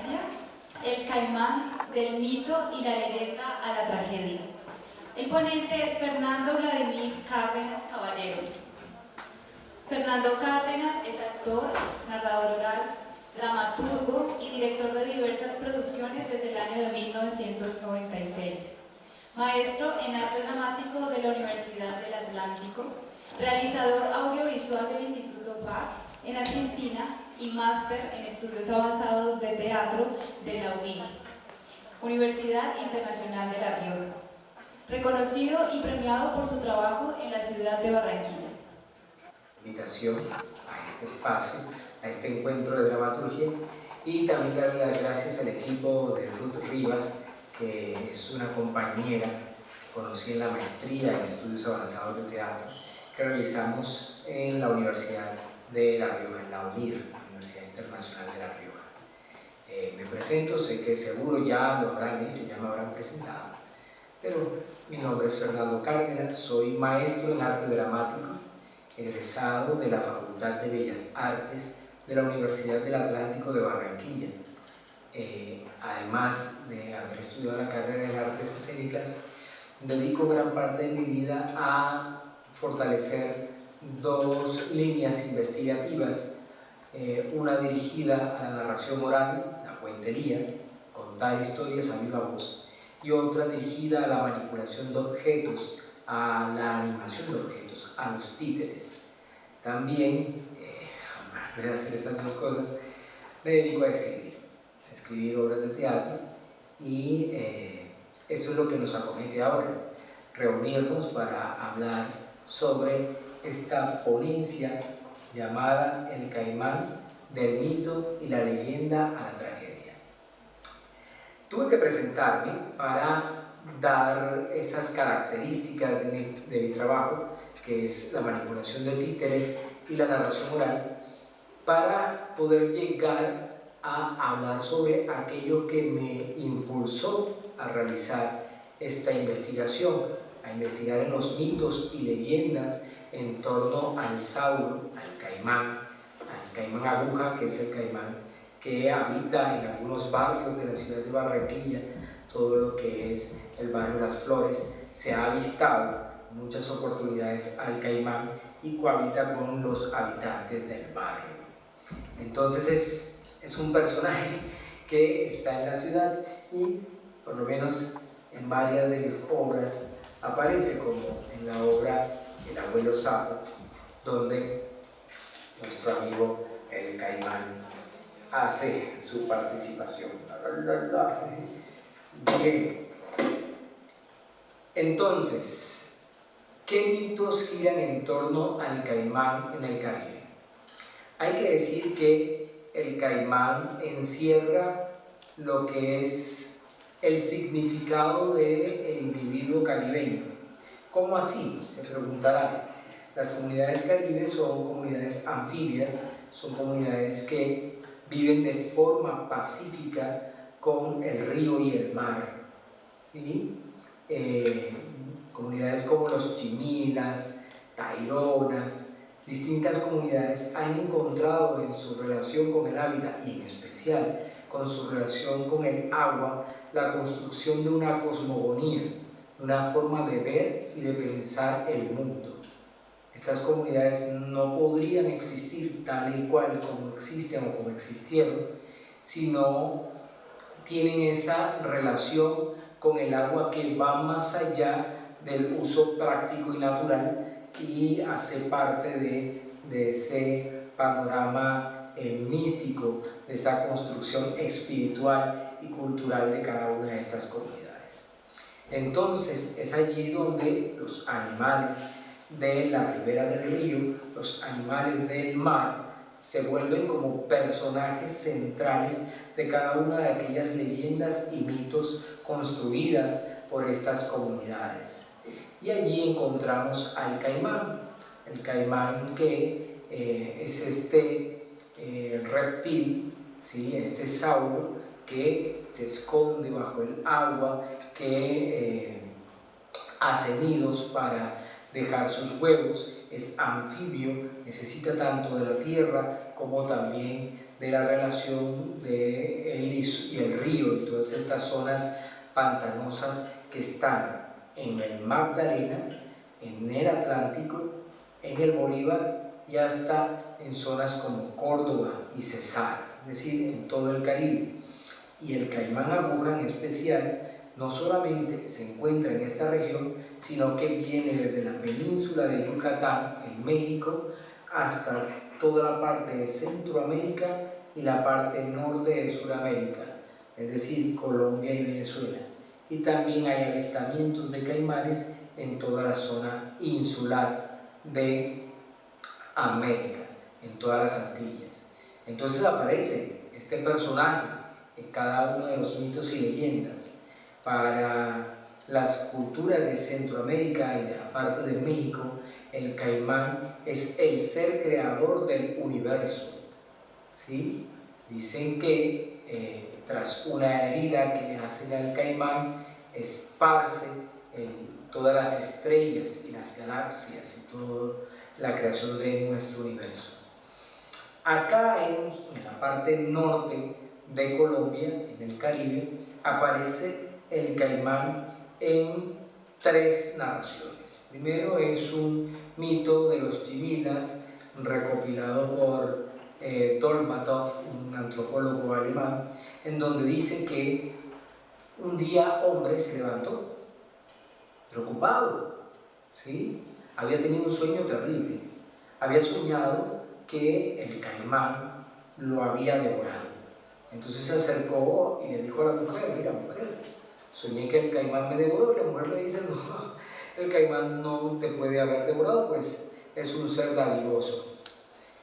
conferencia El caimán, del mito y la leyenda a la tragedia. El ponente es Fernando Vladimir Cárdenas Caballero. Fernando Cárdenas es actor, narrador oral, dramaturgo y director de diversas producciones desde el año de 1996. Maestro en arte dramático de la Universidad del Atlántico, realizador audiovisual del Instituto PAC en Argentina y máster en estudios avanzados de teatro de la UNIR, Universidad Internacional de La Rioja. Reconocido y premiado por su trabajo en la ciudad de Barranquilla. Invitación a este espacio, a este encuentro de dramaturgia, y también darle las gracias al equipo de Ruth Rivas, que es una compañera que conocí en la maestría en estudios avanzados de teatro que realizamos en la Universidad de La Rioja, en la UNIR, la Universidad Internacional de La Rioja. Me presento, sé que seguro ya lo habrán hecho, ya me habrán presentado, pero mi nombre es Fernando Cárdenas, soy maestro en arte dramático, egresado de la Facultad de Bellas Artes de la Universidad del Atlántico de Barranquilla. Además de haber estudiado la carrera en artes escénicas, dedico gran parte de mi vida a fortalecer dos líneas investigativas, una dirigida a la narración oral, la cuentería, contar historias a viva voz, y otra dirigida a la manipulación de objetos, a la animación de objetos, a los títeres. También, aparte de hacer estas dos cosas, me dedico a escribir obras de teatro, y eso es lo que nos acomete ahora, reunirnos para hablar sobre esta ponencia llamada El caimán, del mito y la leyenda a la tragedia. Tuve que presentarme para dar esas características de mi trabajo, que es la manipulación de títeres y la narración oral, para poder llegar a hablar sobre aquello que me impulsó a realizar esta investigación, a investigar en los mitos y leyendas en torno al sauro, al caimán aguja, que es el caimán que habita en algunos barrios de la ciudad de Barranquilla. Todo lo que es el barrio Las Flores se ha avistado en muchas oportunidades al caimán y cohabita con los habitantes del barrio. Entonces es un personaje que está en la ciudad y por lo menos en varias de mis obras aparece, como en la obra El abuelo sapo, donde nuestro amigo el caimán hace su participación. Bien, entonces, ¿qué mitos giran en torno al caimán en el Caribe? Hay que decir que el caimán encierra lo que es el significado del individuo caribeño. ¿Cómo así?, se preguntarán. Las comunidades caribes son comunidades anfibias, son comunidades que viven de forma pacífica con el río y el mar, ¿sí? Comunidades como los chinilas, taironas, distintas comunidades han encontrado en su relación con el hábitat, y en especial con su relación con el agua, la construcción de una cosmogonía, una forma de ver y de pensar el mundo. Estas comunidades no podrían existir tal y cual como existen o como existieron si no tienen esa relación con el agua que va más allá del uso práctico y natural y hace parte de ese panorama místico, de esa construcción espiritual y cultural de cada una de estas comunidades. Entonces es allí donde los animales de la ribera del río, los animales del mar, se vuelven como personajes centrales de cada una de aquellas leyendas y mitos construidas por estas comunidades. Y allí encontramos al caimán, el caimán que es este reptil, ¿sí? Este sauro que se esconde bajo el agua, que hace nidos para dejar sus huevos, es anfibio, necesita tanto de la tierra como también de la relación de él y estas zonas pantanosas que están en el Magdalena, en el Atlántico, en el Bolívar y hasta en zonas como Córdoba y Cesar, es decir, en todo el Caribe. Y el caimán aguja en especial no solamente se encuentra en esta región, sino que viene desde la península de Yucatán, en México, hasta toda la parte de Centroamérica y la parte norte de Sudamérica, es decir, Colombia y Venezuela. Y también hay avistamientos de caimanes en toda la zona insular de América, en todas las Antillas. Entonces aparece este personaje en cada uno de los mitos y leyendas. Para las culturas de Centroamérica y de la parte de México, el caimán es el ser creador del universo, ¿sí? Dicen que tras una herida que le hacen al caimán, esparce todas las estrellas y las galaxias y toda la creación de nuestro universo. Acá en la parte norte de Colombia, en el Caribe, aparece el caimán en 3 narraciones. Primero es un mito de los Chivinas recopilado por Dolmatov, un antropólogo alemán, en donde dice que un día hombre se levantó preocupado, ¿sí? Había tenido un sueño terrible, había soñado que el caimán lo había devorado. Entonces se acercó y le dijo a la mujer: mira, mujer, soñé que el caimán me devoró. Y la mujer le dice: no, el caimán no te puede haber devorado, pues es un ser dadivoso.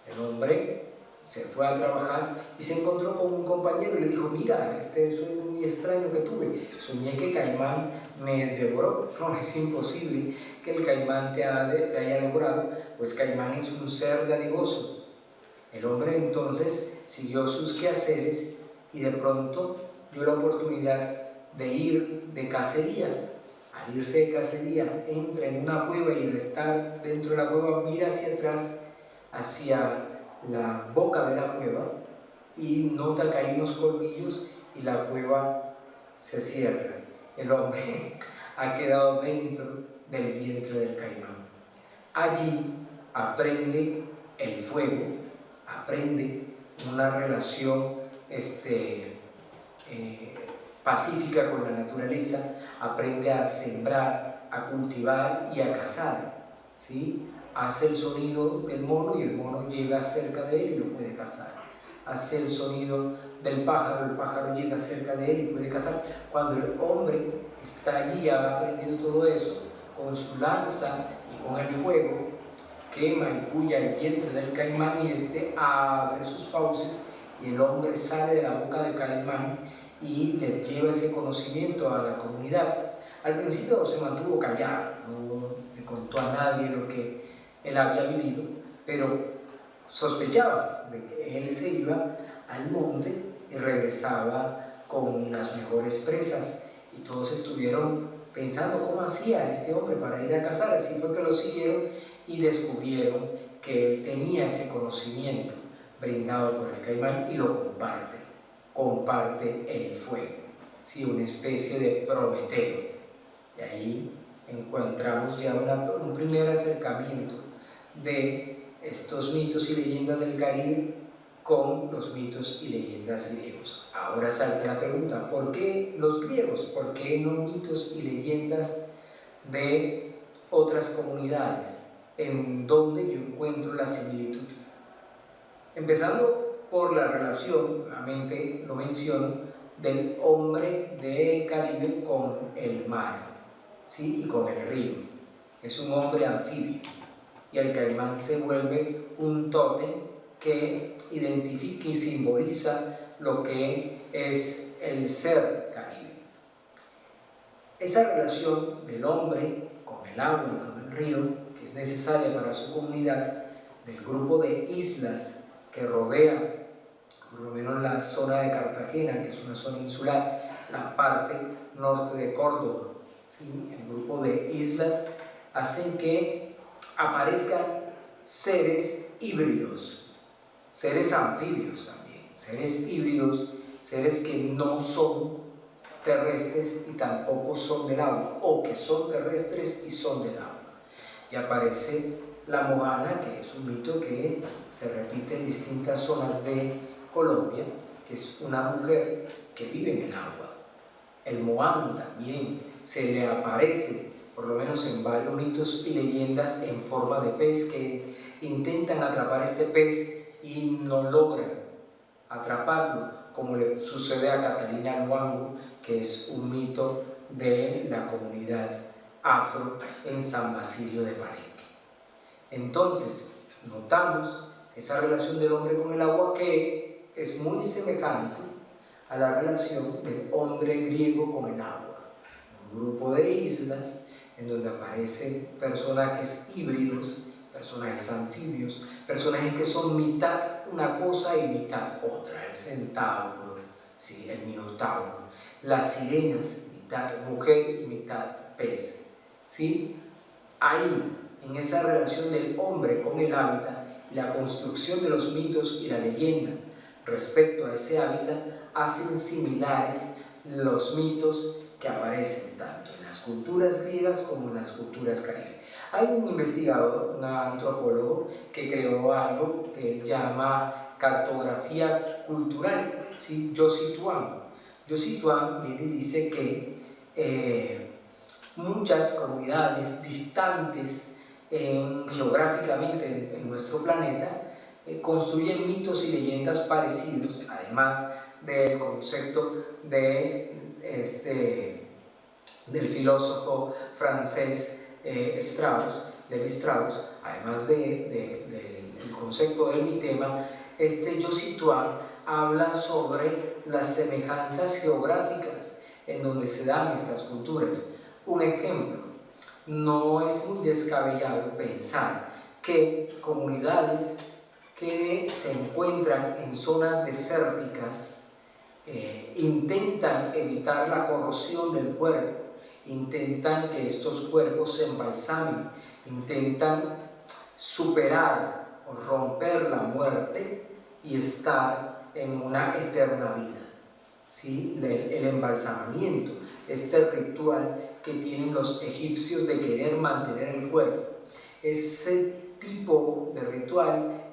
El hombre se fue a trabajar y se encontró con un compañero y le dijo: mira, este sueño muy extraño que tuve, soñé que caimán me devoró. No, es imposible que el caimán te haya devorado, pues caimán es un ser dadivoso. El hombre entonces siguió sus quehaceres y de pronto dio la oportunidad de ir de cacería. Al irse de cacería, entra en una cueva y al estar dentro de la cueva mira hacia atrás, hacia la boca de la cueva, y nota que hay unos colmillos y la cueva se cierra. El hombre ha quedado dentro del vientre del caimán. Allí aprende el fuego, aprende una relación pacífica con la naturaleza, aprende a sembrar, a cultivar y a cazar, ¿sí? Hace el sonido del mono y el mono llega cerca de él y lo puede cazar. Hace el sonido del pájaro, el pájaro llega cerca de él y puede cazar. Cuando el hombre está allí, ha aprendido todo eso, con su lanza y con el fuego, quema y puya el vientre del caimán y este abre sus fauces y el hombre sale de la boca del caimán y le lleva ese conocimiento a la comunidad. Al principio se mantuvo callado, no le contó a nadie lo que él había vivido, pero sospechaba de que él se iba al monte y regresaba con las mejores presas, y todos estuvieron pensando cómo hacía este hombre para ir a cazar. Así fue que lo siguieron y descubrieron que él tenía ese conocimiento brindado por el caimán y lo comparte el fuego, ¿sí? Una especie de Prometeo. Y ahí encontramos ya un primer acercamiento de estos mitos y leyendas del Caribe con los mitos y leyendas griegos. Ahora salta la pregunta: ¿por qué los griegos? ¿Por qué no mitos y leyendas de otras comunidades en donde yo encuentro la similitud? Empezando por la relación, nuevamente lo menciono, del hombre del Caribe con el mar, ¿sí? Y con el río. Es un hombre anfibio y el caimán se vuelve un tótem que identifica y simboliza lo que es el ser caribe. Esa relación del hombre con el agua y con el río, que es necesaria para su comunidad, del grupo de islas que rodea por lo menos la zona de Cartagena, que es una zona insular, la parte norte de Córdoba, ¿sí? El grupo de islas hacen que aparezcan seres híbridos, seres anfibios también, seres híbridos, seres que no son terrestres y tampoco son del agua, o que son terrestres y son del agua. Y aparece la Mohana, que es un mito que se repite en distintas zonas de Colombia, que es una mujer que vive en el agua. El Moán también se le aparece, por lo menos en varios mitos y leyendas, en forma de pez, que intentan atrapar este pez y no logran atraparlo, como le sucede a Catalina Luango, que es un mito de la comunidad afro en San Basilio de Palenque. Entonces, notamos esa relación del hombre con el agua, que es muy semejante a la relación del hombre griego con el agua. Un grupo de islas en donde aparecen personajes híbridos, personajes anfibios, personajes que son mitad una cosa y mitad otra, el centauro, ¿sí? El minotauro, las sirenas, mitad mujer y mitad pez, ¿sí? Ahí, en esa relación del hombre con el hábitat, la construcción de los mitos y la leyenda respecto a ese hábitat hacen similares los mitos que aparecen tanto en las culturas griegas como en las culturas caribes. Hay un investigador, un antropólogo, que creó algo que él llama cartografía cultural, ¿sí? Josi Tuan. Josi Tuan viene y dice que muchas comunidades distantes geográficamente en nuestro planeta construyen mitos y leyendas parecidos, además del concepto del filósofo francés Levi Strauss, además del concepto del mitema. Josi Tuan habla sobre las semejanzas geográficas en donde se dan estas culturas. Un ejemplo, no es muy descabellado pensar que comunidades que se encuentran en zonas desérticas intentan evitar la corrosión del cuerpo, intentan que estos cuerpos se embalsamen, intentan superar o romper la muerte y estar en una eterna vida, ¿sí? El embalsamamiento, este ritual que tienen los egipcios de querer mantener el cuerpo. Ese tipo de ritual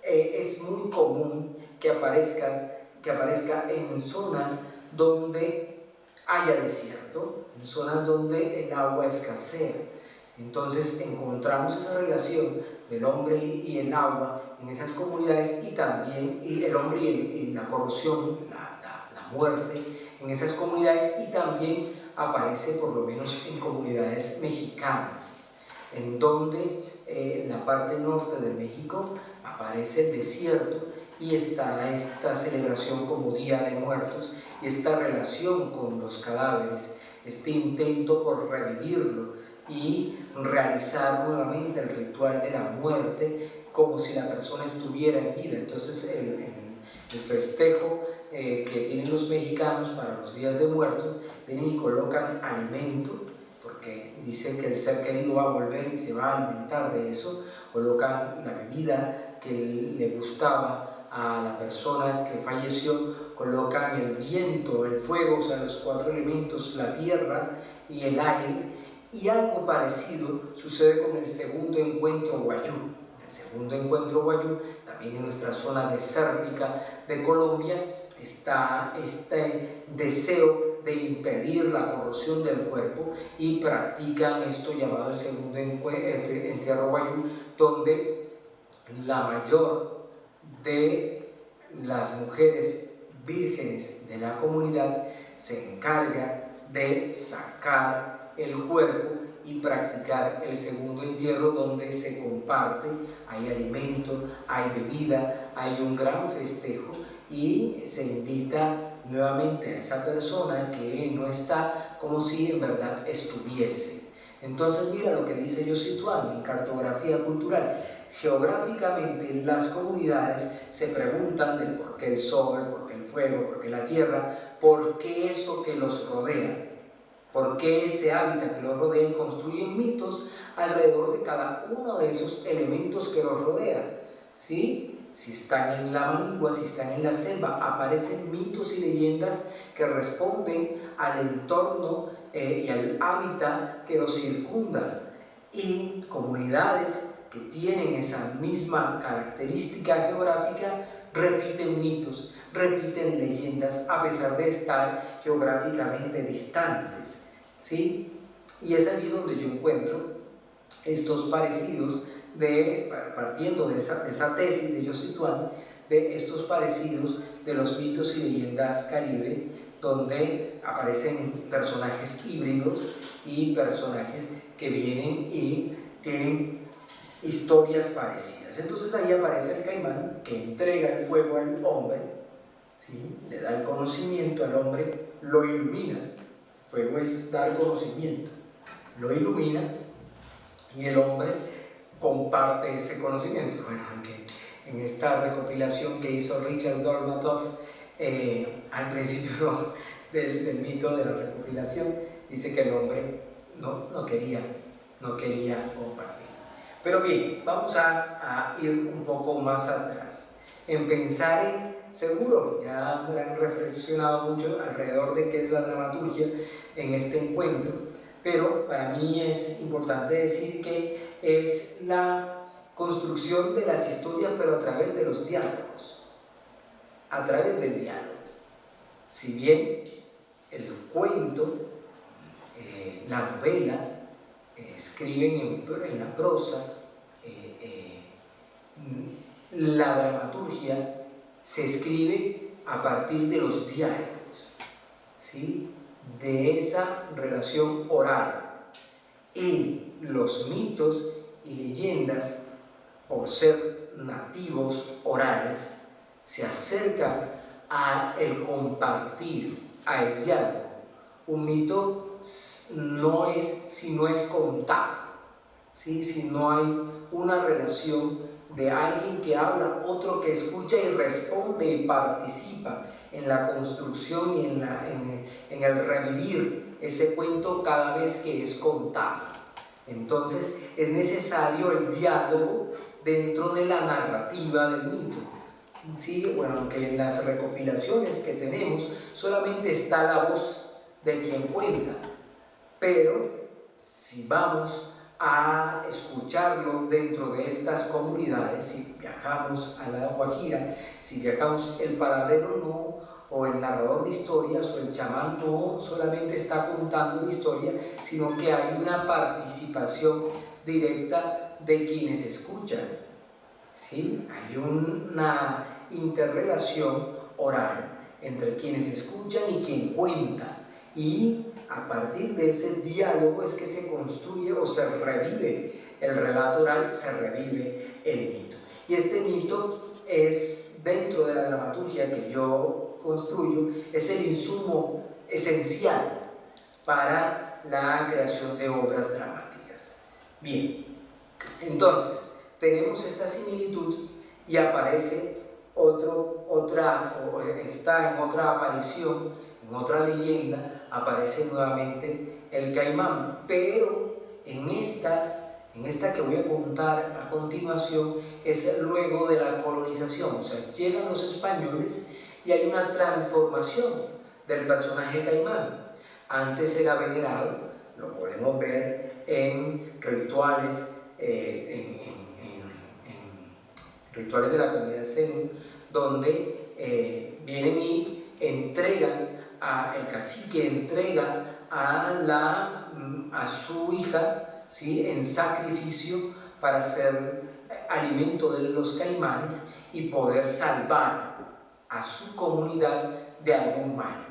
es muy común que aparezca en zonas donde haya desierto, en zonas donde el agua escasea. Entonces encontramos esa relación del hombre y el agua en esas comunidades, y también el hombre y la corrosión, la muerte en esas comunidades, y también aparece por lo menos en comunidades mexicanas, en donde la parte norte de México aparece el desierto y está esta celebración como Día de Muertos, y esta relación con los cadáveres, este intento por revivirlo y realizar nuevamente el ritual de la muerte como si la persona estuviera en vida. Entonces el festejo que tienen los mexicanos para los días de muertos, vienen y colocan alimento, porque dicen que el ser querido va a volver y se va a alimentar de eso. Colocan la bebida que le gustaba a la persona que falleció, colocan el viento, el fuego, o sea, los 4 elementos, la tierra y el aire. Y algo parecido sucede con el segundo encuentro guayú. El segundo encuentro guayú, también en nuestra zona desértica de Colombia, está este deseo de impedir la corrosión del cuerpo, y practican esto llamado el segundo entierro guayú, donde la mayor de las mujeres vírgenes de la comunidad se encarga de sacar el cuerpo y practicar el segundo entierro, donde se comparte, hay alimento, hay bebida, hay un gran festejo, y se invita nuevamente a esa persona que no está, como si en verdad estuviese. Entonces mira lo que dice Josi Tuan en Cartografía Cultural. Geográficamente las comunidades se preguntan del por qué el sol, por qué el fuego, por qué la tierra, por qué eso que los rodea, por qué ese hábitat que los rodea, y construyen mitos alrededor de cada uno de esos elementos que los rodean, ¿sí? Si están en la manigua, si están en la selva, aparecen mitos y leyendas que responden al entorno y al hábitat que los circunda, y comunidades que tienen esa misma característica geográfica repiten mitos, repiten leyendas a pesar de estar geográficamente distantes, ¿sí? Y es allí donde yo encuentro estos parecidos, partiendo de esa tesis de José Tuan, de estos parecidos de los mitos y leyendas caribe, donde aparecen personajes híbridos y personajes que vienen y tienen historias parecidas. Entonces ahí aparece el caimán que entrega el fuego al hombre, ¿sí? Le da el conocimiento al hombre, lo ilumina. El fuego es dar conocimiento, lo ilumina, y el hombre comparte ese conocimiento. Bueno, aunque en esta recopilación que hizo Richard Dornatoff, al principio del mito de la recopilación, dice que el hombre no quería compartir. Pero bien, vamos a ir un poco más atrás, en pensar en, seguro ya han reflexionado mucho alrededor de qué es la dramaturgia en este encuentro, pero para mí es importante decir que es la construcción de las historias, pero a través de los diálogos, a través del diálogo. Si bien el cuento, la novela, escriben en la prosa, la dramaturgia se escribe a partir de los diálogos, ¿sí? De esa relación oral. Y los mitos y leyendas, por ser nativos orales, se acercan al compartir, al diálogo. Un mito no es si no es contado, ¿sí? Si no hay una relación de alguien que habla, otro que escucha y responde y participa en la construcción y en el revivir ese cuento cada vez que es contado. Entonces es necesario el diálogo dentro de la narrativa del mito. Sí, bueno, aunque en las recopilaciones que tenemos solamente está la voz de quien cuenta, pero si vamos a escucharlo dentro de estas comunidades, si viajamos a la Guajira, si viajamos, el palabrero no, o el narrador de historias o el chamán no solamente está contando una historia, sino que hay una participación directa de quienes escuchan, ¿sí? Hay una interrelación oral entre quienes escuchan y quien cuenta, y a partir de ese diálogo es que se construye o se revive el relato oral, se revive el mito. Y este mito es, dentro de la dramaturgia que yo construyo, es el insumo esencial para la creación de obras dramáticas. Bien, entonces tenemos esta similitud y aparece está en otra aparición, en otra leyenda, aparece nuevamente el caimán, pero en esta que voy a contar a continuación es luego de la colonización, o sea, llegan los españoles y hay una transformación del personaje caimán. Antes era venerado, lo podemos ver en rituales, rituales de la comunidad zenú, donde vienen y entregan, el cacique entrega a su hija, ¿sí? En sacrificio para ser alimento de los caimanes y poder salvar a su comunidad de algún mal.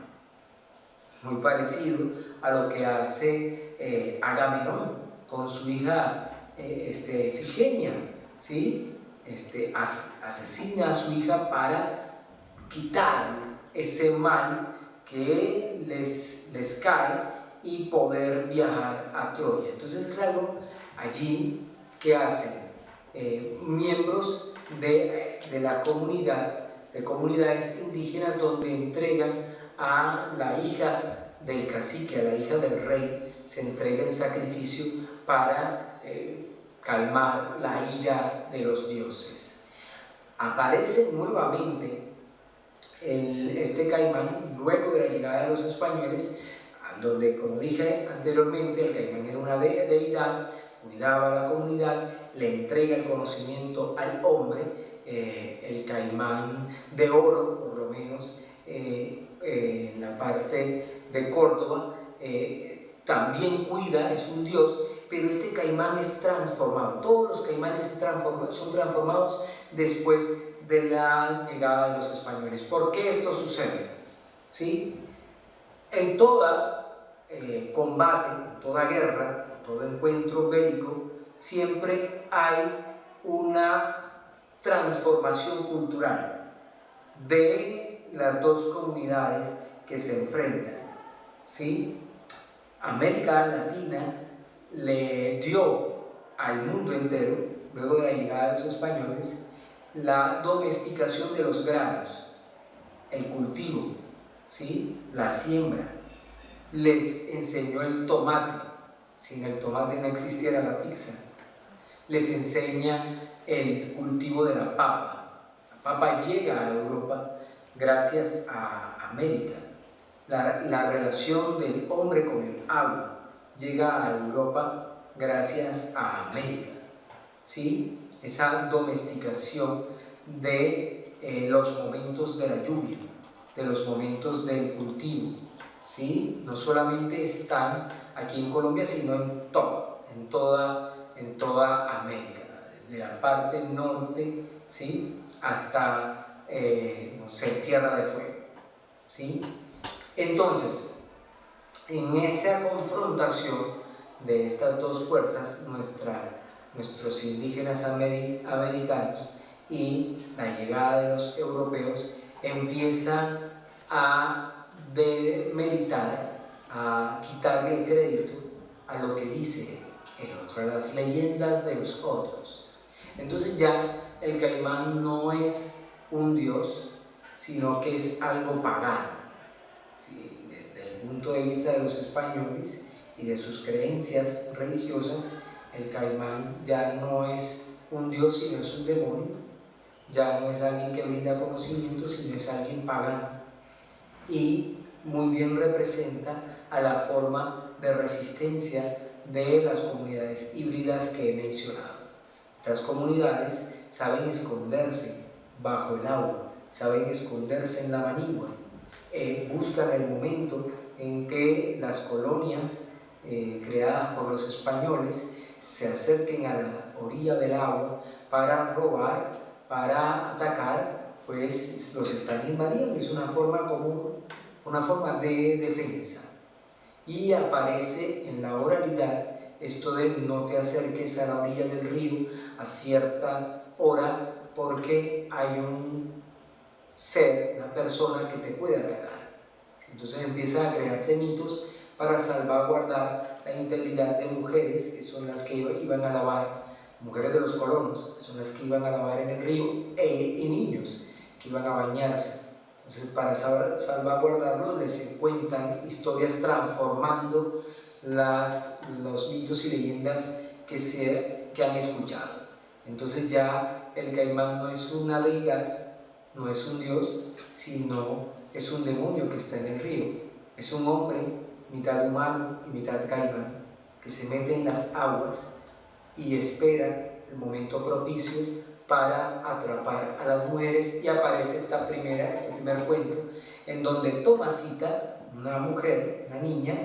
Muy parecido a lo que hace Agamenón con su hija Ifigenia, ¿sí? Asesina a su hija para quitar ese mal que les cae y poder viajar a Troya. Entonces es algo allí que hacen miembros de la comunidad, de comunidades indígenas, donde entregan a la hija del cacique, a la hija del rey, se entrega en sacrificio para calmar la ira de los dioses. Aparece nuevamente este caimán luego de la llegada de los españoles, donde, como dije anteriormente, el caimán era una deidad, cuidaba a la comunidad, le entrega el conocimiento al hombre, el caimán de oro, por lo menos, en la parte de Córdoba, también cuida, es un dios, pero este caimán es transformado. Todos los caimanes son transformados después de la llegada de los españoles. ¿Por qué esto sucede? ¿Sí? En toda combate, en toda guerra, en todo encuentro bélico, siempre hay una transformación cultural de las dos comunidades que se enfrentan. ¿Sí? América Latina le dio al mundo entero, luego de la llegada de los españoles, la domesticación de los granos, el cultivo, ¿sí? La siembra. Les enseñó el tomate. Sin el tomate no existiera la pizza. Les enseña el cultivo de la papa. La papa llega a Europa gracias a América. La relación del hombre con el agua llega a Europa gracias a América. ¿Sí? Esa domesticación de los momentos de la lluvia, de los momentos del cultivo. ¿Sí? No solamente están aquí en Colombia, sino en toda América, desde la parte norte, ¿sí? Hasta, no sé, Tierra de Fuego. ¿Sí? Entonces, en esa confrontación de estas dos fuerzas, nuestros indígenas americanos y la llegada de los europeos empiezan a demeritar, a quitarle crédito a lo que dice el otro, a las leyendas de los otros. Entonces ya el caimán no es un dios, sino que es algo pagano. ¿Sí? Desde el punto de vista de los españoles y de sus creencias religiosas, el caimán ya no es un dios, sino es un demonio. Ya no es alguien que brinda conocimiento, sino es alguien pagano. Y muy bien representa a la forma de resistencia de las comunidades híbridas que he mencionado. Estas comunidades saben esconderse bajo el agua, saben esconderse en la manigua, buscan el momento en que las colonias creadas por los españoles se acerquen a la orilla del agua para robar, para atacar, pues los están invadiendo. Es una forma común, una forma de defensa. Y aparece en la oralidad esto de no te acerques a la orilla del río a cierta hora porque hay un ser, una persona que te puede atacar. Entonces empieza a crearse mitos para salvaguardar la integridad de mujeres, que son las que iban a lavar, mujeres de los colonos, que son las que iban a lavar en el río, y niños que iban a bañarse. Entonces, para salvaguardarlos, les cuentan historias transformando los mitos y leyendas que han escuchado. Entonces ya el caimán no es una deidad, no es un dios, sino es un demonio que está en el río. Es un hombre, mitad humano y mitad caimán, que se mete en las aguas y espera el momento propicio para atrapar a las mujeres. Y aparece este primer cuento, en donde Tomasita, una mujer, una niña,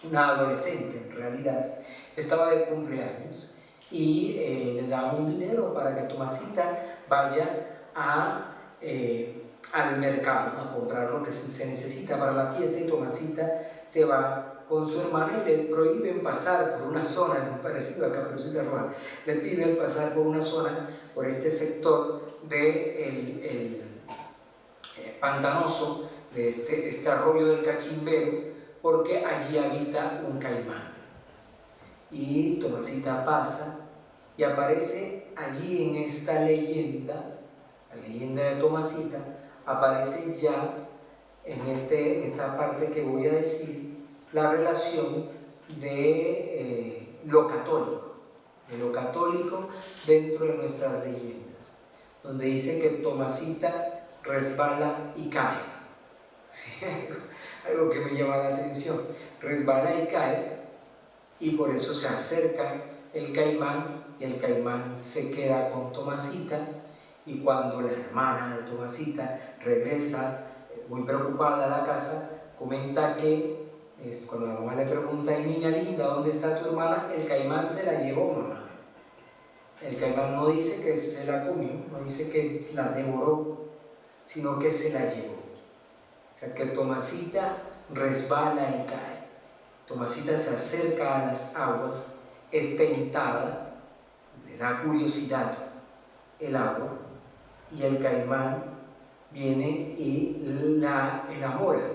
una adolescente en realidad, estaba de cumpleaños y le da un dinero para que Tomasita vaya al mercado a comprar lo que se necesita para la fiesta, y Tomasita se va con su hermana y le prohíben pasar por una zona, muy parecido a Caperucita Roja, le piden pasar por una zona, por este sector de pantanoso, de este arroyo del Cachimbero, porque allí habita un caimán. Y Tomasita pasa y aparece allí en esta leyenda, la leyenda de Tomasita, aparece ya en esta parte que voy a decir, la relación de lo católico dentro de nuestras leyendas, donde dice que Tomasita resbala y cae. Sí, algo que me llama la atención. Resbala y cae, y por eso se acerca el caimán, y el caimán se queda con Tomasita, y cuando la hermana de Tomasita regresa muy preocupada a la casa, comenta que cuando la mamá le pregunta: "Ay, niña linda, ¿dónde está tu hermana?", el caimán se la llevó, mamá. El caimán no dice que se la comió, no dice que la devoró, sino que se la llevó. O sea que Tomasita resbala y cae. Tomasita se acerca a las aguas, es tentada, le da curiosidad el agua, y el caimán viene y la enamora.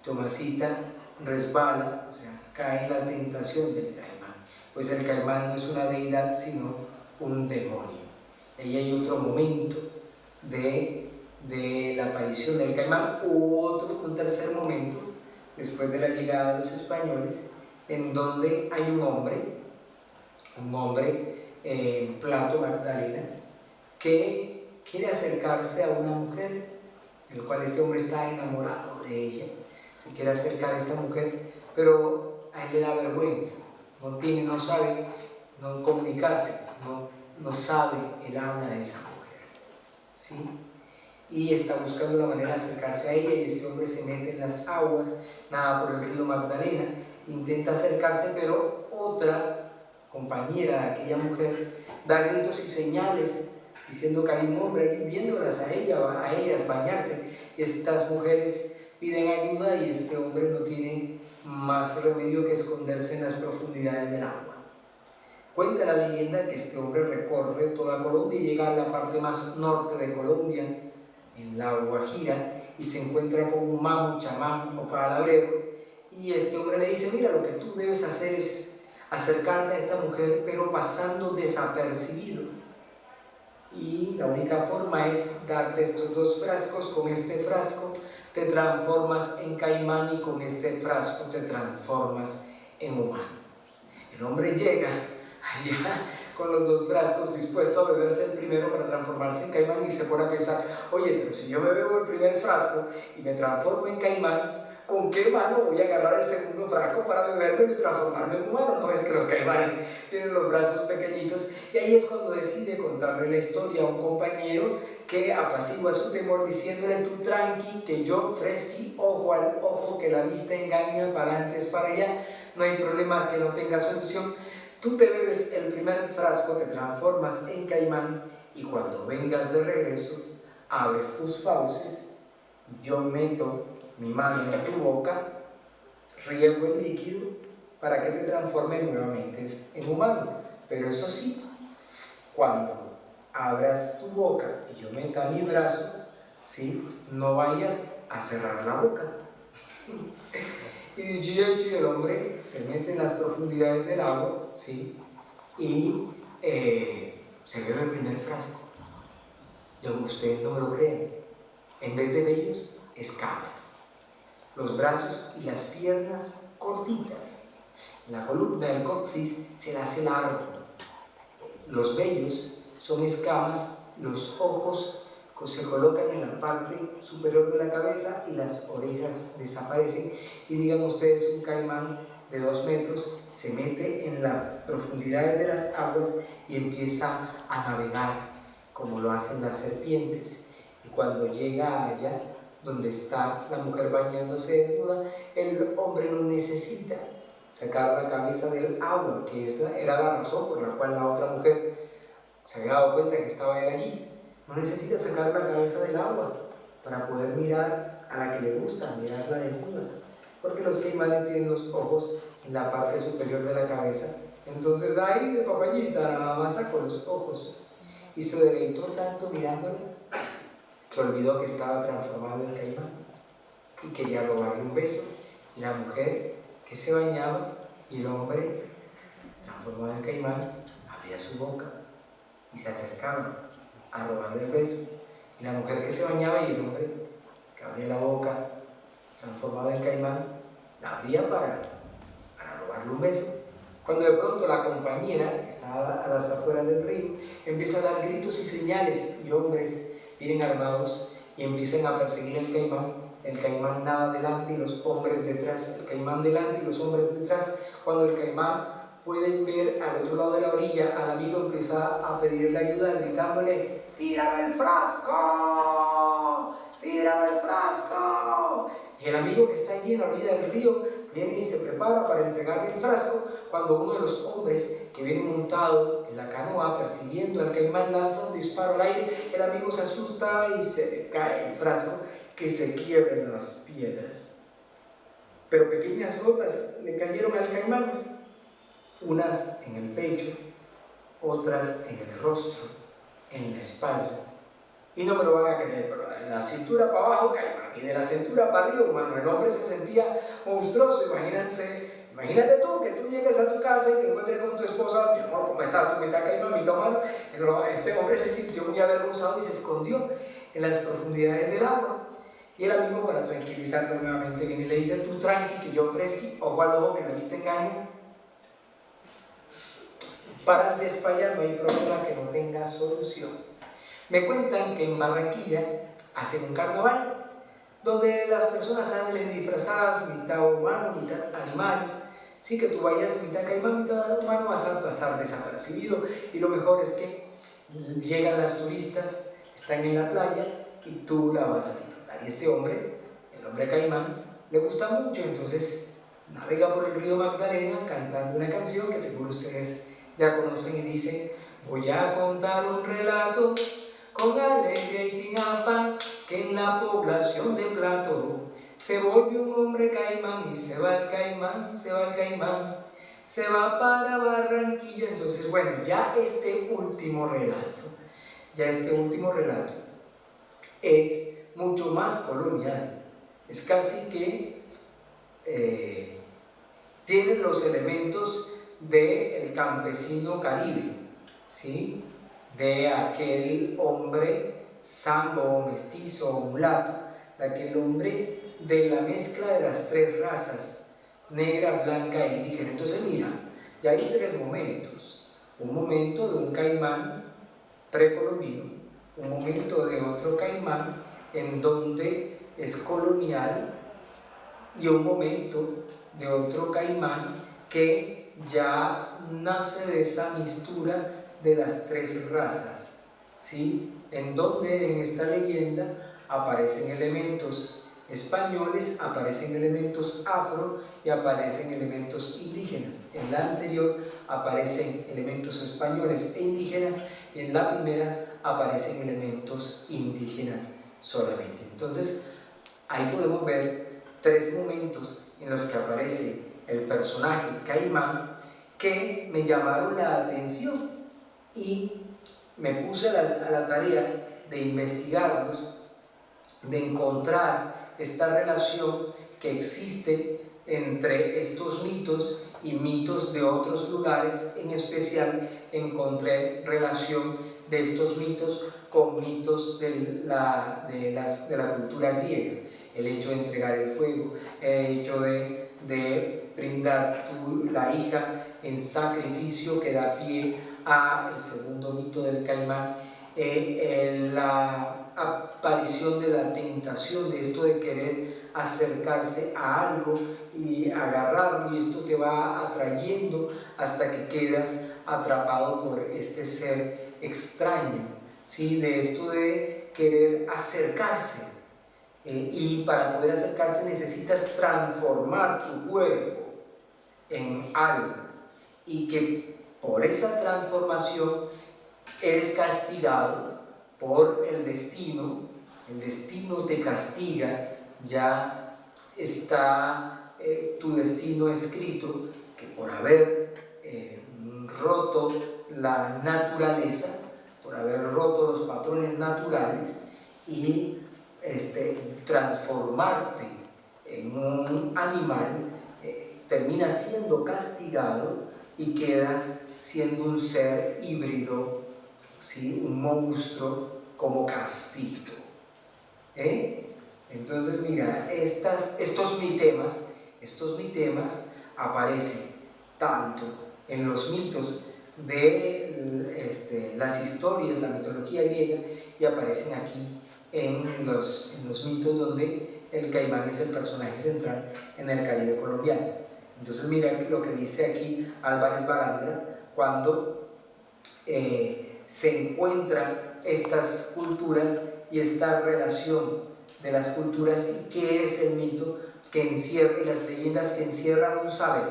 Tomasita resbala, o sea, cae en la tentación del caimán, pues el caimán no es una deidad, sino un demonio. Ahí hay otro momento de la aparición del caimán, un tercer momento, después de la llegada de los españoles, en donde hay un hombre en Plato Magdalena, que quiere acercarse a una mujer, del cual este hombre está enamorado de ella, se quiere acercar a esta mujer, pero a él le da vergüenza, no sabe comunicarse, no sabe el habla de esa mujer, ¿sí? Y está buscando la manera de acercarse a ella, y este hombre se mete en las aguas, nada por el río Magdalena, intenta acercarse, pero otra compañera de aquella mujer da gritos y señales diciendo que hay un hombre ahí viéndolas a ellas bañarse. Estas mujeres piden ayuda y este hombre no tiene más remedio que esconderse en las profundidades del agua. Cuenta la leyenda que este hombre recorre toda Colombia y llega a la parte más norte de Colombia, en la Guajira, y se encuentra con un mamu, chamán o palabrero, y este hombre le dice: "Mira, lo que tú debes hacer es acercarte a esta mujer, pero pasando desapercibido, y la única forma es darte estos 2 frascos, con este frasco te transformas en caimán y con este frasco te transformas en humano". El hombre llega allá con los 2 frascos, dispuesto a beberse el primero para transformarse en caimán, y se pone a pensar: oye, pero si yo me bebo el primer frasco y me transformo en caimán, ¿con qué mano voy a agarrar el segundo frasco para beberme y transformarme en humano? No es que los caimanes tienen los brazos pequeñitos. Y ahí es cuando decide contarle la historia a un compañero que apacigua su temor diciéndole: "Tú tranqui, que yo fresqui, ojo al ojo, que la vista engaña, para adelante es para allá, no hay problema que no tenga solución. Tú te bebes el primer frasco, te transformas en caimán, y cuando vengas de regreso, abres tus fauces, yo meto mi mano en tu boca, riego el líquido para que te transforme nuevamente en humano. Pero eso sí, cuando abras tu boca y yo meta mi brazo, ¿sí?, no vayas a cerrar la boca". Y dicho y hecho, el hombre se mete en las profundidades del agua, ¿sí?, y se bebe el primer frasco. Y aunque ustedes no me lo crean, en vez de vellos, escamas. Los brazos y las piernas cortitas. La columna del coxis se la hace largo. Los vellos son escamas, los ojos se colocan en la parte superior de la cabeza y las orejas desaparecen. Y digan ustedes, un caimán de 2 metros se mete en las profundidades de las aguas y empieza a navegar como lo hacen las serpientes. Y cuando llega allá donde está la mujer bañándose desnuda, el hombre no necesita sacar la cabeza del agua, que esa era la razón por la cual la otra mujer se había dado cuenta que estaba él allí. No necesita sacar la cabeza del agua para poder mirar a la que le gusta, mirarla desnuda, porque los caimanes tienen los ojos en la parte superior de la cabeza. Entonces, ay, de papayita, nada más sacó los ojos y se deleitó tanto mirándola que olvidó que estaba transformado en caimán y quería robarle un beso. Y la mujer que se bañaba y el hombre transformado en caimán abría su boca y se acercaba a robarle el beso. Y la mujer que se bañaba y el hombre que abría la boca transformado en caimán la abría para robarle un beso. Cuando de pronto la compañera, que estaba a las afueras del río, empieza a dar gritos y señales, y hombres vienen armados y empiezan a perseguir al caimán, el caimán nada delante y los hombres detrás, el caimán delante y los hombres detrás. Cuando el caimán puede ver al otro lado de la orilla, al amigo empieza a pedirle ayuda, gritándole: ¡tírame el frasco! ¡Tírame el frasco! Y el amigo, que está allí en la orilla del río, viene y se prepara para entregarle el frasco, cuando uno de los hombres que viene montado en la canoa persiguiendo al caimán lanza un disparo al aire. El amigo se asusta y se le cae el frasco, que se quiebran las piedras. Pero pequeñas gotas le cayeron al caimán, unas en el pecho, otras en el rostro, en la espalda. Y no me lo van a creer, pero de la cintura para abajo caimán y de la cintura para arriba humano. El hombre se sentía monstruoso. Imagínate tú, que tú llegues a tu casa y te encuentres con tu esposa: mi amor, ¿cómo estás? Tú, mitad caimán, mitad humano. Este hombre se sintió muy avergonzado y se escondió en las profundidades del agua. Y el amigo, para tranquilizarlo nuevamente, viene y le dice: tú tranqui, que yo fresqui, ojo al ojo, que la vista engaña. Para el despayar no hay problema que no tenga solución. Me cuentan que en Barranquilla hacen un carnaval donde las personas salen disfrazadas, mitad humano, mitad animal. Sí, que tú vayas mitad caimán, mitad humano, vas a pasar desapercibido. Y lo mejor es que llegan las turistas, están en la playa y tú la vas a disfrutar. Y este hombre, el hombre caimán, le gusta mucho, entonces navega por el río Magdalena cantando una canción que seguro ustedes ya conocen, y dice: voy a contar un relato con alegría y sin afán, que en la población de Plato se volvió un hombre caimán, y se va el caimán, se va el caimán, se va para Barranquilla. Entonces, bueno, ya este último relato es mucho más colonial, es casi que tiene los elementos del campesino caribe, ¿sí? De aquel hombre sambo, mestizo, mulato, de aquel hombre de la mezcla de las tres razas, negra, blanca e indígena. Entonces mira, ya hay tres momentos: un momento de un caimán precolombino, un momento de otro caimán en donde es colonial, y un momento de otro caimán que ya nace de esa mistura de las tres razas, ¿sí? En donde en esta leyenda aparecen elementos españoles, aparecen elementos afro y aparecen elementos indígenas. En la anterior aparecen elementos españoles e indígenas, y en la primera aparecen elementos indígenas solamente. Entonces ahí podemos ver tres momentos en los que aparece el personaje caimán que me llamaron la atención, y me puse a la tarea de investigarlos, de encontrar esta relación que existe entre estos mitos y mitos de otros lugares. En especial encontré relación de estos mitos con mitos de la cultura griega: el hecho de entregar el fuego, el hecho de brindar la hija en sacrificio, que da pie al segundo mito del caimán, la aparición de la tentación, de esto de querer acercarse a algo y agarrarlo, y esto te va atrayendo hasta que quedas atrapado por este ser extraño, ¿sí? De esto de querer acercarse, y para poder acercarse necesitas transformar tu cuerpo en algo, y que por esa transformación eres castigado por el destino te castiga, ya está tu destino escrito, que por haber roto la naturaleza, por haber roto los patrones naturales y transformarte en un animal, terminas siendo castigado y quedas siendo un ser híbrido, ¿sí? Un monstruo como castigo. Entonces mira, estos mitemas aparecen tanto en los mitos de las historias, la mitología griega, y aparecen aquí en los mitos donde el caimán es el personaje central en el Caribe colombiano. Entonces mira lo que dice aquí Álvarez Balandra cuando se encuentran estas culturas y esta relación de las culturas y qué es el mito que encierra y las leyendas que encierran un saber,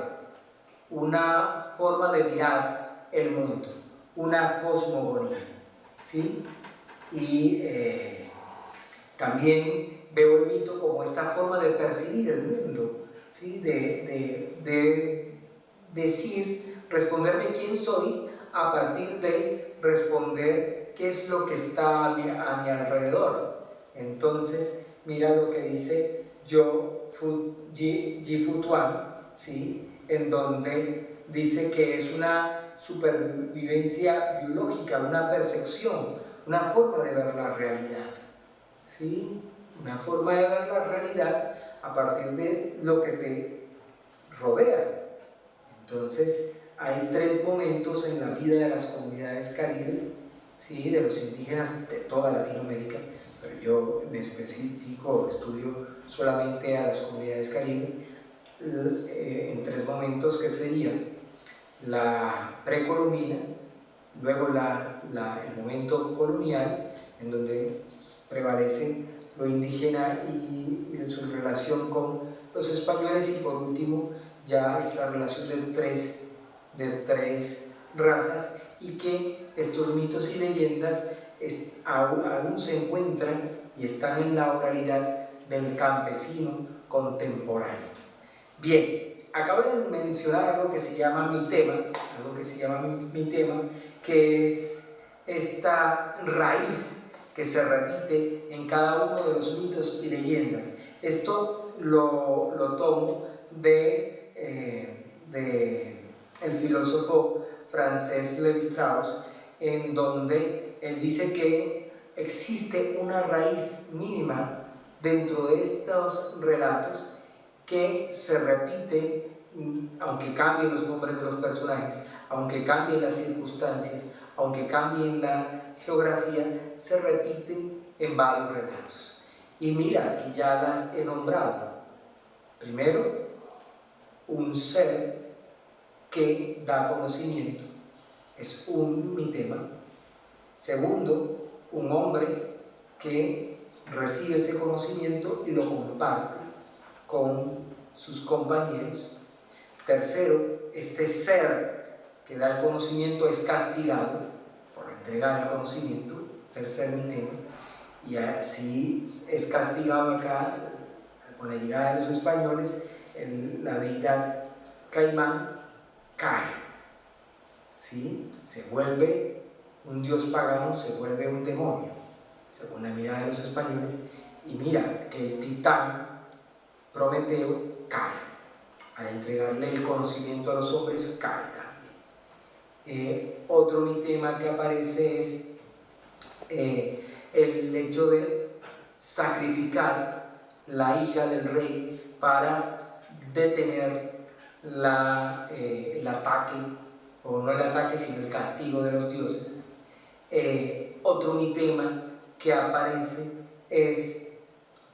una forma de mirar el mundo, una cosmogonía, ¿sí? Y también veo el mito como esta forma de percibir el mundo, ¿sí? de decir, responderme quién soy a partir de responder qué es lo que está a mi alrededor. Entonces, mira lo que dice Ji Futuan, ¿sí? En donde dice que es una supervivencia biológica, una percepción, una forma de ver la realidad, ¿sí? Una forma de ver la realidad a partir de lo que te rodea. Entonces, hay 3 momentos en la vida de las comunidades caribe, ¿sí? De los indígenas de toda Latinoamérica, pero yo me especifico, estudio solamente a las comunidades caribe, en 3 momentos que serían la precolombina, luego el momento colonial, en donde prevalece lo indígena y su relación con los españoles, y por último ya es la relación de tres razas, y que estos mitos y leyendas aún se encuentran y están en la oralidad del campesino contemporáneo. Bien, acabo de mencionar algo que se llama mi tema, que es esta raíz que se repite en cada uno de los mitos y leyendas. Esto lo tomo de el filósofo francés Lévi-Strauss, en donde él dice que existe una raíz mínima dentro de estos relatos que se repite, aunque cambien los nombres de los personajes, aunque cambien las circunstancias, aunque cambien la geografía, se repiten en varios relatos. Y mira, aquí ya las he nombrado. Primero, un ser que da conocimiento, es un mitema. Segundo, un hombre que recibe ese conocimiento y lo comparte con sus compañeros. Tercero, este ser que da el conocimiento es castigado por entregar el conocimiento, tercer mitema, y así es castigado acá con la llegada de los españoles. La deidad Caimán cae, ¿sí? Se vuelve un dios pagano, se vuelve un demonio, según la mirada de los españoles. Y mira que el titán Prometeo cae, al entregarle el conocimiento a los hombres, cae también. Otro mitema que aparece es el hecho de sacrificar la hija del rey para detener el ataque, o no el ataque, sino el castigo de los dioses. Otro mitema que aparece es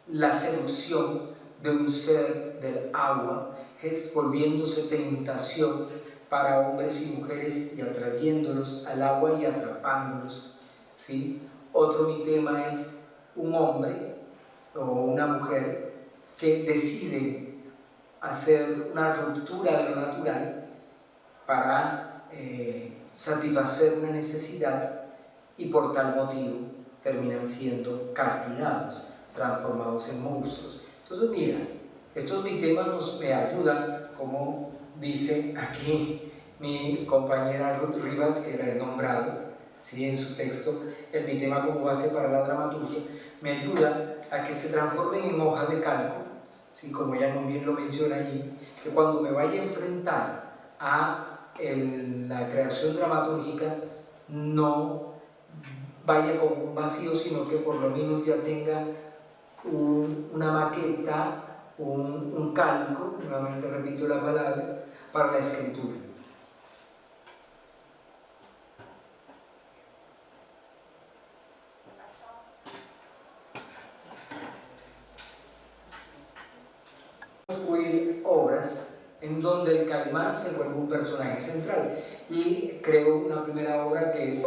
la seducción de un ser del agua, es volviéndose tentación para hombres y mujeres y atrayéndolos al agua y atrapándolos, ¿sí? Otro mitema es un hombre o una mujer que decide hacer una ruptura de lo natural para satisfacer una necesidad, y por tal motivo terminan siendo castigados, transformados en monstruos. Entonces mira, estos mitemas me ayudan, como dice aquí mi compañera Ruth Rivas, que la he nombrado, ¿sí? En su texto, el mitema como base para la dramaturgia, me ayuda a que se transformen en hojas de calco, ¿sí? Como ella muy bien lo menciona allí, que cuando me vaya a enfrentar a la creación dramatúrgica no vaya como un vacío, sino que por lo menos ya tenga una maqueta, un calco, nuevamente repito la palabra, para la escritura. construir obras en donde el caimán se vuelve un personaje central, y creo una primera obra que es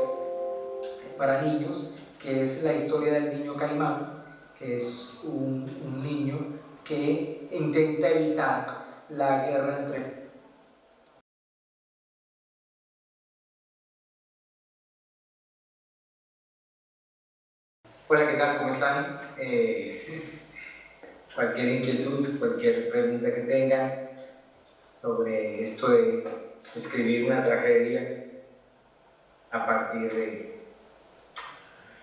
para niños, que es la historia del niño caimán, que es un niño que intenta evitar la guerra entre... Hola, ¿qué tal? ¿Cómo están? Cualquier inquietud, cualquier pregunta que tengan sobre esto de escribir una tragedia a partir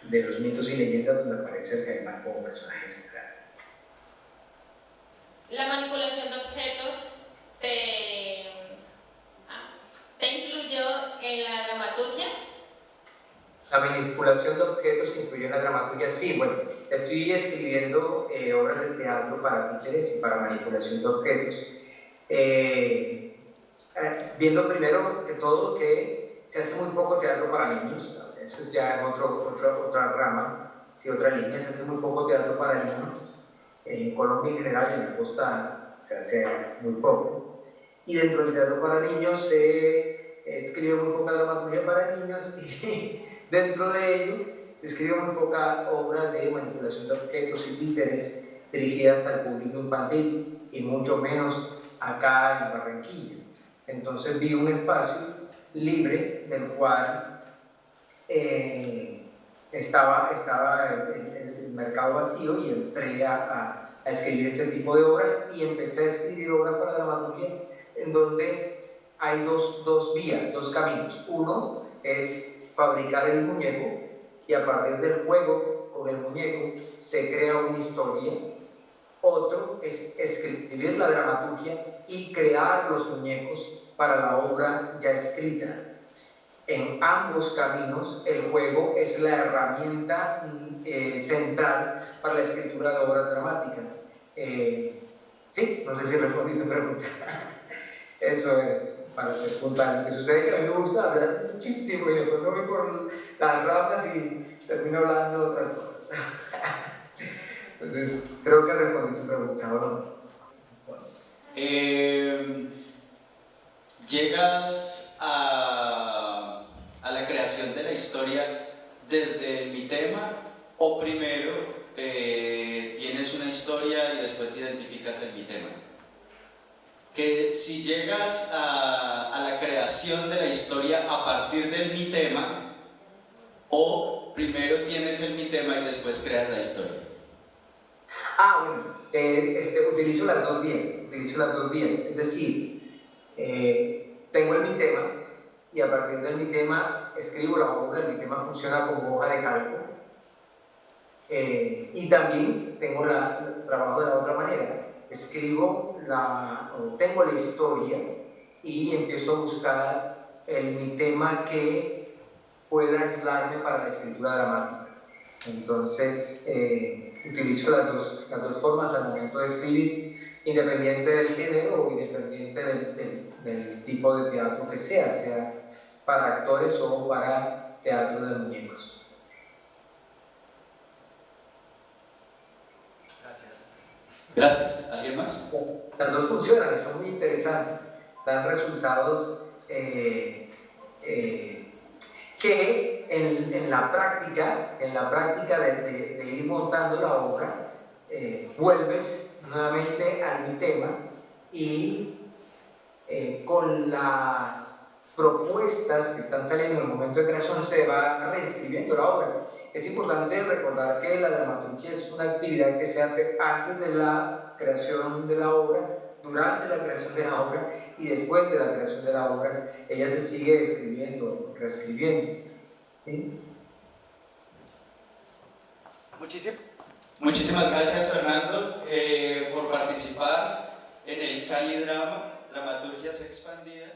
de los mitos y leyendas donde aparece el caimán como personaje central. La manipulación de objetos te influyó en la dramaturgia. La manipulación de objetos influyó en la dramaturgia. Sí, bueno, estoy escribiendo obras de teatro para títeres y para manipulación de objetos. Viendo primero que todo que se hace muy poco teatro para niños, eso es ya otra rama, sí, otra línea, se hace muy poco teatro para niños. En Colombia en general y en la costa se hace muy poco. Y dentro del teatro para niños se escribe muy poca dramaturgia para niños, y dentro de ello se escribe muy poca obra de manipulación de objetos y títeres dirigidas al público infantil, y mucho menos acá en Barranquilla. Entonces vi un espacio libre del cual estaba el mercado vacío, y entré a escribir este tipo de obras, y empecé a escribir obras para dramaturgia en donde hay dos vías, dos caminos. Uno es fabricar el muñeco, y a partir del juego con el muñeco se crea una historia. Otro es escribir la dramaturgia y crear los muñecos para la obra ya escrita. En ambos caminos, el juego es la herramienta central para la escritura de obras dramáticas. Sí, no sé si respondí tu pregunta. Eso es, para ser puntual. Lo que sucede es que a mí me gusta hablar muchísimo y después me voy por las ramas y termino hablando de otras cosas. Entonces, creo que respondí tu pregunta, ¿o no? ¿Llegas a la creación de la historia desde mi tema, o primero tienes una historia y después identificas el mi tema? Que si llegas a la creación de la historia a partir del mi tema, o primero tienes el mi tema y después creas la historia. Bueno, utilizo las dos vías, es decir, tengo el mi tema, y a partir del mi tema escribo la obra. El mi tema funciona como hoja de cálculo, y también trabajo de la otra manera, tengo la historia y empiezo a buscar el mi tema que pueda ayudarme para la escritura dramática. Entonces, utilizo las dos formas al momento de escribir, independiente del género o independiente del tipo de teatro que sea para actores o para teatro de muñecos. Gracias. ¿Alguien más? Las dos funcionan y son muy interesantes, dan resultados que en la práctica de ir montando la obra, vuelves nuevamente a mi tema, y con las propuestas que están saliendo en el momento de creación se va reescribiendo la obra. Es importante recordar que la dramaturgia es una actividad que se hace antes de la creación de la obra, durante la creación de la obra y después de la creación de la obra. Ella se sigue escribiendo, reescribiendo, ¿sí? Muchísimas gracias, Fernando, por participar en el Cali Drama, Dramaturgias Expandidas.